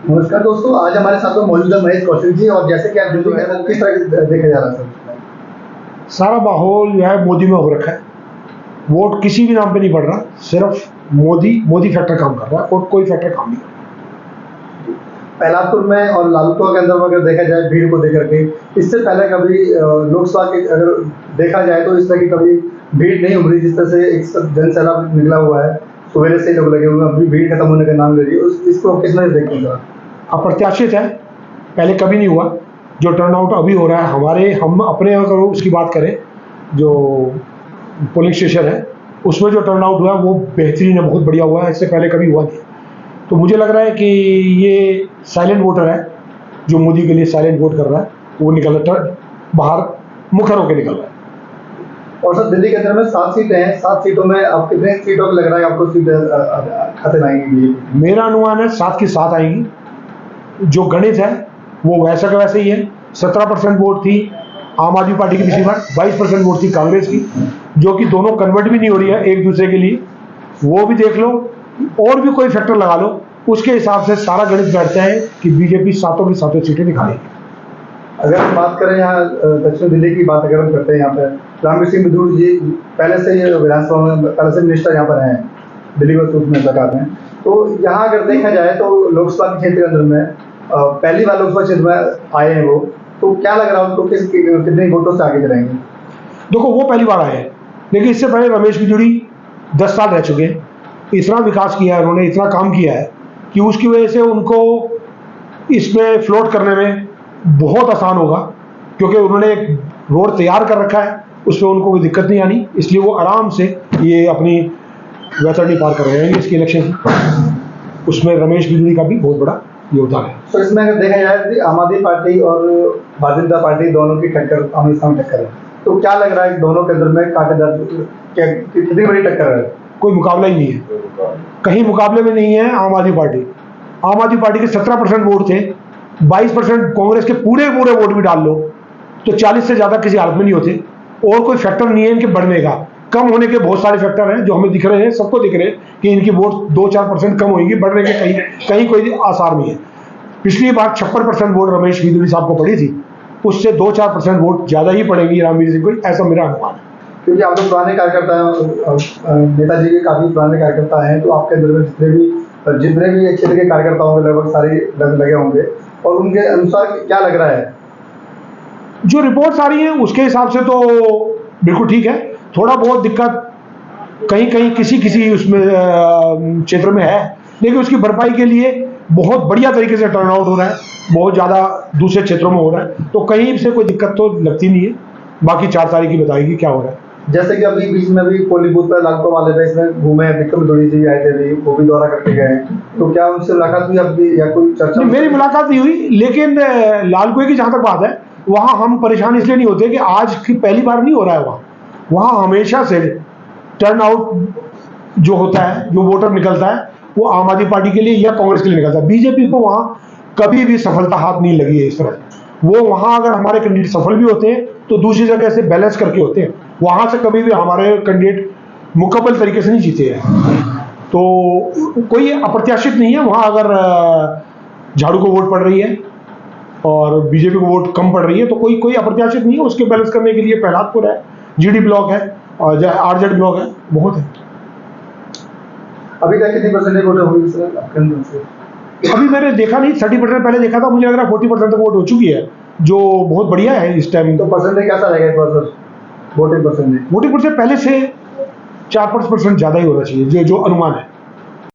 नमस्कार दोस्तों, आज हमारे साथ तो मौजूद है महेश कौशिक जी। और जैसे कि आप जो है वो किस तरह देखा जा रहा है सर? सारा माहौल जो है मोदी में हो रखा है। वोट किसी भी नाम पे नहीं पड़ रहा, सिर्फ मोदी फैक्टर काम कर रहा है और कोई फैक्टर काम नहीं कर रहा। पहलापुर में और लालपुर के अंदर अगर देखा जाए भीड़ को देकर के, इससे पहले कभी लोकसभा के अगर देखा जाए तो इस तरह की कभी भीड़ नहीं उभरी जिस तरह से एक जन सैलाब निकला हुआ है। सुबह से लोग लगे हुए हैं, अभी भीड़ खत्म होने का नाम ले रही है। इसको किस तरह से देखते हैं सर? अप्रत्याशित है, पहले कभी नहीं हुआ। जो टर्नआउट अभी हो रहा है, हम अपने अगर उसकी बात करें, जो पोलिंग स्टेशन है उसमें जो टर्नआउट हुआ है वो बेहतरीन है, बहुत बढ़िया हुआ है, इससे पहले कभी हुआ नहीं। तो मुझे लग रहा है कि ये साइलेंट वोटर है, जो मोदी के लिए साइलेंट वोट कर रहा है, वो निकल रहा है बाहर, मुखर होकर निकल रहा है। और सर दिल्ली के अंदर में 7 सीटें हैं, 7 सीटों में अब कितने सीटों को लग रहा है आपको सीटें खाते लाएंगी? मेरा अनुमान है 7 की 7 आएंगी। जो गणित है वो वैसा का वैसे ही है। 17% वोट थी आम आदमी पार्टी की पिछली बार, 22% वोट थी कांग्रेस की, जो कि दोनों कन्वर्ट भी नहीं हो रही है एक दूसरे के लिए। वो भी देख लो, और भी कोई फैक्टर लगा लो, उसके हिसाब से सारा गणित बैठता है कि बीजेपी 7 की 7 सीटें निकालेगी। अगर हम बात करें यहाँ दक्षिण दिल्ली की बात अगर हम करते हैं, यहाँ पे रणवीर सिंह बिधूर जी पहले से ही विधानसभा में पहले से मिनिस्टर यहाँ पर हैं, दिल्ली को सूट में सरकार में। तो यहाँ अगर देखा जाए तो लोकसभा के क्षेत्र के अंदर में पहली बार लोकसभा क्षेत्र में आए हैं वो, तो क्या लग रहा है उनको कितने वोटों से आगे चलेंगे? देखो, वो पहली बार आए हैं, लेकिन इससे पहले रमेश बिधूड़ी 10 साल रह चुके हैं। इतना विकास किया है उन्होंने, इतना काम किया है कि उसकी वजह से उनको इसमें फ्लोट करने में बहुत आसान होगा, क्योंकि उन्होंने एक रोड तैयार कर रखा है, उसमें उनको कोई दिक्कत नहीं आनी, इसलिए वो आराम से ये अपनी वैतरणी पार कर रहे हैं इसके इलेक्शन। उसमें रमेश बिधूड़ी का भी बहुत बड़ा योगदान है। तो इसमें अगर देखा जाए कि आम आदमी पार्टी और भारतीय जनता पार्टी दोनों की टक्कर आमने सामने टक्कर है, तो क्या लग रहा है दोनों के अंदर में कांटेदार कितनी बड़ी टक्कर है? कोई मुकाबला ही नहीं है, कहीं मुकाबले में नहीं है। आम आदमी पार्टी के 17% वोट थे, 22% कांग्रेस के पूरे वोट भी डाल लो तो 40 से ज्यादा किसी हालत में नहीं होते। और कोई फैक्टर नहीं है इनके बढ़ने का, कम होने के बहुत सारे फैक्टर हैं जो हमें दिख रहे हैं, सबको दिख रहे हैं कि इनकी वोट 2-4% कम होगी, बढ़ने के कहीं कोई आसार नहीं है। पिछली बार 56% वोट रमेश बिधूड़ी साहब को पड़ी थी, उससे 2-4% वोट ज्यादा ही पड़ेगी रणवीर सिंह को, ऐसा मेरा अनुमान है। क्योंकि आप लोग पुराने कार्यकर्ता हैं, नेताजी के काफी पुराने कार्यकर्ता हैं, तो आपके अंदर में जितने भी क्षेत्र के कार्यकर्ता होंगे लगभग सारे लगे होंगे, और उनके अनुसार क्या लग रहा है? जो रिपोर्ट्स आ रही हैं उसके हिसाब से तो बिल्कुल ठीक है। थोड़ा बहुत दिक्कत कहीं किसी उसमें क्षेत्र में है, लेकिन उसकी भरपाई के लिए बहुत बढ़िया तरीके से टर्नआउट हो रहा है, बहुत ज़्यादा दूसरे क्षेत्रों में हो रहा है, तो कहीं से कोई दिक्कत तो लगती नहीं है। बाकी 4 तारीख की बताएगी क्या हो रहा है। जैसे कि अभी बीच में भी पोलिंग बूथ पर लालपुर वाले थे, इसमें घूमे हैं, विक्रम बिधूड़ी जी आए थे भी, वो भी दौरा करके गए, तो क्या उनसे मुलाकात हुई अभी या कोई चर्चा? मेरी मुलाकात नहीं हुई, लेकिन लालकुएं की जहाँ तक बात है, वहाँ हम परेशान इसलिए नहीं होते कि आज की पहली बार नहीं हो रहा है। वहाँ हमेशा से टर्नआउट जो होता है, जो वोटर निकलता है, वो आम आदमी पार्टी के लिए या कांग्रेस के लिए निकलता है। बीजेपी को वहाँ कभी भी सफलता हाथ नहीं लगी है इस तरह। वो वहाँ अगर हमारे कैंडिडेट सफल भी होते हैं तो दूसरी जगह से बैलेंस करके होते हैं, वहाँ से कभी भी हमारे कैंडिडेट मुकम्मल तरीके से नहीं जीते हैं। तो कोई अप्रत्याशित नहीं है वहाँ। अगर झाड़ू को वोट पड़ रही है और बीजेपी को वोट कम पड़ रही है तो कोई अप्रत्याशित नहीं है। उसके बैलेंस करने के लिए प्रहलादपुर है, जीडी ब्लॉक है और आरजेड ब्लॉक है, बहुत है। अभी तक कितनी परसेंटेज वोट हुई सर आपके अंदर से? अभी मैंने देखा नहीं, 30% पहले देखा था, मुझे लग रहा है 40% तक वोट हो चुकी है, जो बहुत बढ़िया है इस टाइम। तो परसेंटेज कैसा रहेगा इस बार सर? वोटिंग परसेंटेज पहले से 4-5% ज्यादा ही होना चाहिए, जो अनुमान है।